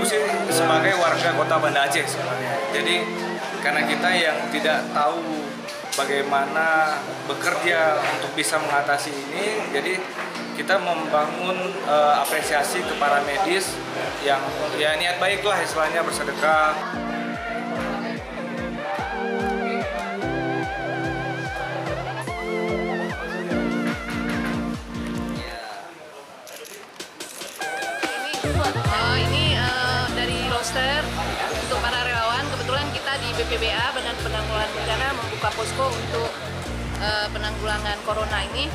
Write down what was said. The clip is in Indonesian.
sih sebagai warga Kota Banda Aceh sebenarnya. Jadi karena kita yang tidak tahu bagaimana bekerja untuk bisa mengatasi ini, jadi kita membangun apresiasi ke para medis yang ya niat baik lah istilahnya bersedekah. Dari roster untuk para relawan, kebetulan kita di BPBA Badan Penanggulangan Bencana membuka posko untuk penanggulangan corona ini.